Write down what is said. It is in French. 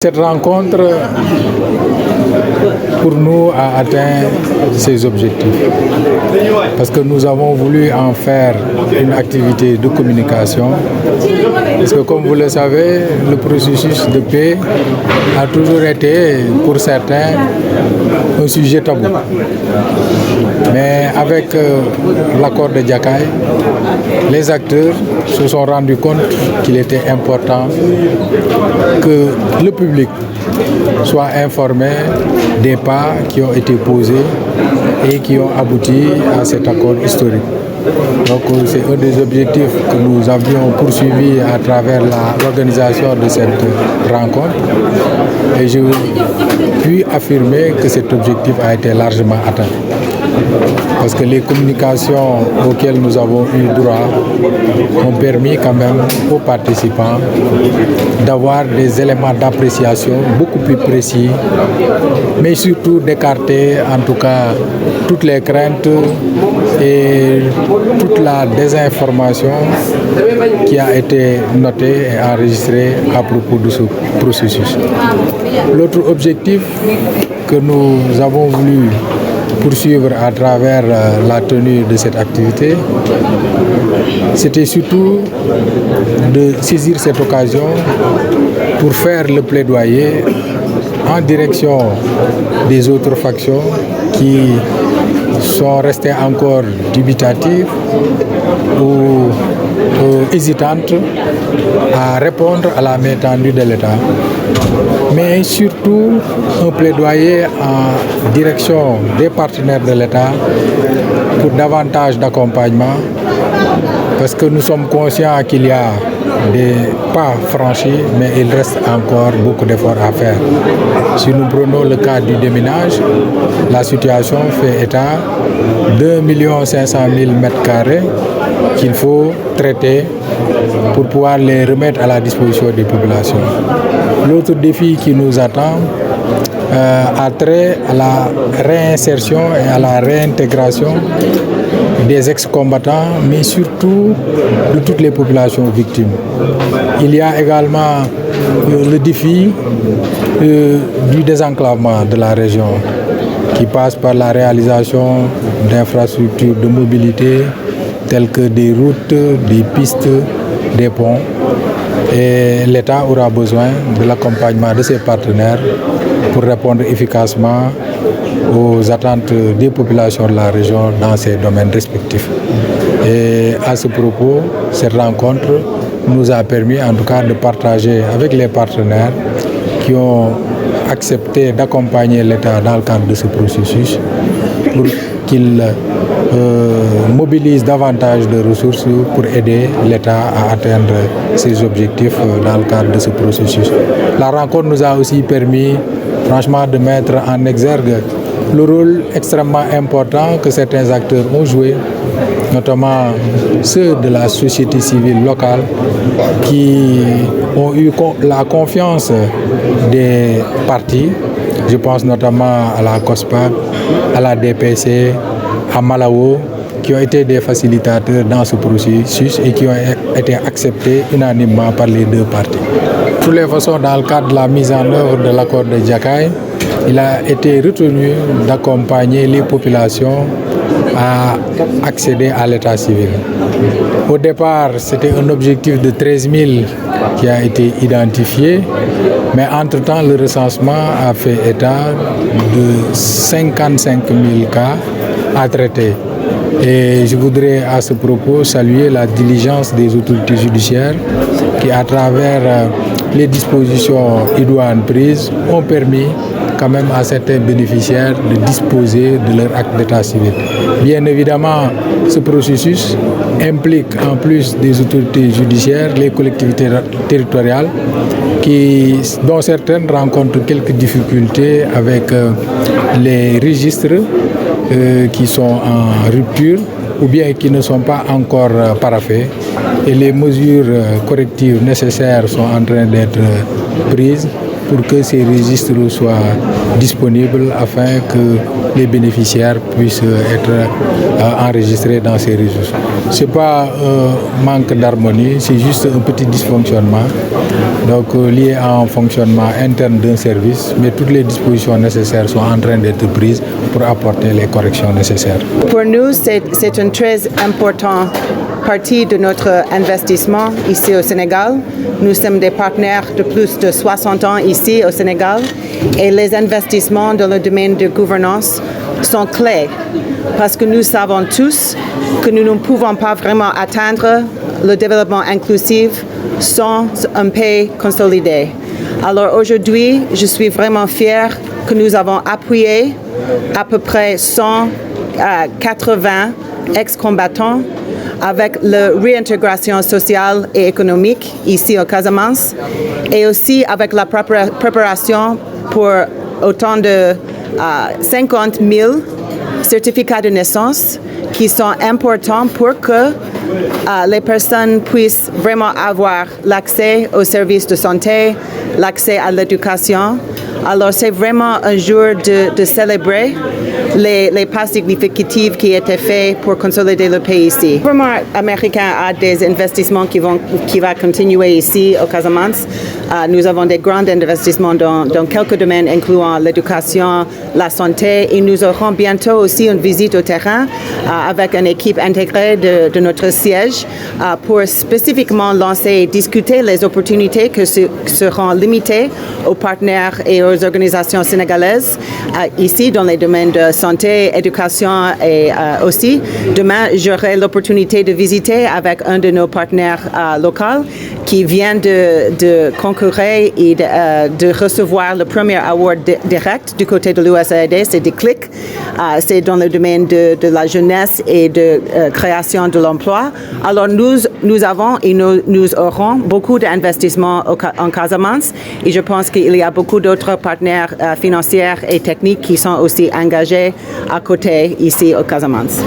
Cette rencontre, pour nous, a atteint ses objectifs. Parce que nous avons voulu en faire une activité de communication. Parce que, comme vous le savez, le processus de paix a toujours été, pour certains, un sujet tabou. Mais avec l'accord de Diakaye, les acteurs se sont rendus compte qu'il était important que le public soit informé des pas qui ont été posés et qui ont abouti à cet accord historique. Donc c'est un des objectifs que nous avions poursuivi à travers l'organisation de cette rencontre. Et je puis affirmer que cet objectif a été largement atteint. Parce que les communications auxquelles nous avons eu droit ont permis quand même aux participants d'avoir des éléments d'appréciation beaucoup plus précis, mais surtout d'écarter en tout cas toutes les craintes et toute la désinformation qui a été notée et enregistrée à propos de ce processus. L'autre objectif que nous avons voulu poursuivre à travers la tenue de cette activité, c'était surtout de saisir cette occasion pour faire le plaidoyer en direction des autres factions qui sont restées encore dubitatives ou hésitantes à répondre à la main tendue de l'État, mais surtout un plaidoyer en direction des partenaires de l'État pour davantage d'accompagnement, parce que nous sommes conscients qu'il y a des pas franchis, mais il reste encore beaucoup d'efforts à faire. Si nous prenons le cas du déminage, la situation fait état d'1 500 000 m² qu'il faut traiter pour pouvoir les remettre à la disposition des populations. L'autre défi qui nous attend a trait à la réinsertion et à la réintégration des ex-combattants, mais surtout de toutes les populations victimes. Il y a également le défi du désenclavement de la région, qui passe par la réalisation d'infrastructures de mobilité telles que des routes, des pistes, des ponts. Et l'État aura besoin de l'accompagnement de ses partenaires pour répondre efficacement aux attentes des populations de la région dans ces domaines respectifs. Et à ce propos, cette rencontre nous a permis en tout cas de partager avec les partenaires qui ont accepté d'accompagner l'État dans le cadre de ce processus pour qu'il mobilise davantage de ressources pour aider l'État à atteindre ses objectifs dans le cadre de ce processus. La rencontre nous a aussi permis franchement de mettre en exergue le rôle extrêmement important que certains acteurs ont joué, notamment ceux de la société civile locale qui ont eu la confiance des partis. Je pense notamment à la COSPAC, à la DPC, à Malawo, qui ont été des facilitateurs dans ce processus et qui ont été acceptés unanimement par les deux partis. De toutes les façons, dans le cadre de la mise en œuvre de l'accord de Diakaye, il a été retenu d'accompagner les populations à accéder à l'état civil. Au départ, c'était un objectif de 13 000 qui a été identifié, mais entre-temps, le recensement a fait état de 55 000 cas à traiter. Et je voudrais à ce propos saluer la diligence des autorités judiciaires qui, à travers les dispositions idoines prises, ont permis quand même à certains bénéficiaires de disposer de leur acte d'état civil. Bien évidemment, ce processus implique en plus des autorités judiciaires les collectivités territoriales dont certaines rencontrent quelques difficultés avec les registres qui sont en rupture ou bien qui ne sont pas encore paraphés, et les mesures correctives nécessaires sont en train d'être prises pour que ces registres soient disponibles afin que les bénéficiaires puissent être enregistrés dans ces registres. Ce n'est pas un manque d'harmonie, c'est juste un petit dysfonctionnement donc liées à un fonctionnement interne d'un service, mais toutes les dispositions nécessaires sont en train d'être prises pour apporter les corrections nécessaires. Pour nous, c'est une très importante partie de notre investissement ici au Sénégal. Nous sommes des partenaires de plus de 60 ans ici au Sénégal et les investissements dans le domaine de gouvernance sont clés parce que nous savons tous que nous ne pouvons pas vraiment atteindre le développement inclusif sans un pays consolidé. Alors aujourd'hui, je suis vraiment fière que nous avons appuyé à peu près 180 ex-combattants avec la réintégration sociale et économique ici au Casamance et aussi avec la préparation pour autant de 50 000 certificats de naissance qui sont importants pour que les personnes puissent vraiment avoir l'accès aux services de santé, l'accès à l'éducation. Alors c'est vraiment un jour de célébrer les pas significatifs qui étaient faits pour consolider le pays ici. Le gouvernement américain a des investissements qui vont continuer ici au Casamance. Nous avons des grands investissements dans quelques domaines incluant l'éducation, la santé et nous aurons bientôt aussi une visite au terrain avec une équipe intégrée de notre siège pour spécifiquement lancer et discuter les opportunités qui seront limitées aux partenaires et aux organisations sénégalaises ici dans les domaines de santé, éducation et aussi demain j'aurai l'opportunité de visiter avec un de nos partenaires locaux qui vient de concourir et de recevoir le premier award direct du côté de l'USAID, c'est DECLIC. C'est dans le domaine de la jeunesse et de création de l'emploi. Alors nous avons et nous aurons beaucoup d'investissements en Casamance et je pense qu'il y a beaucoup d'autres partenaires financiers et techniques qui sont aussi engagés à côté ici au Casamance.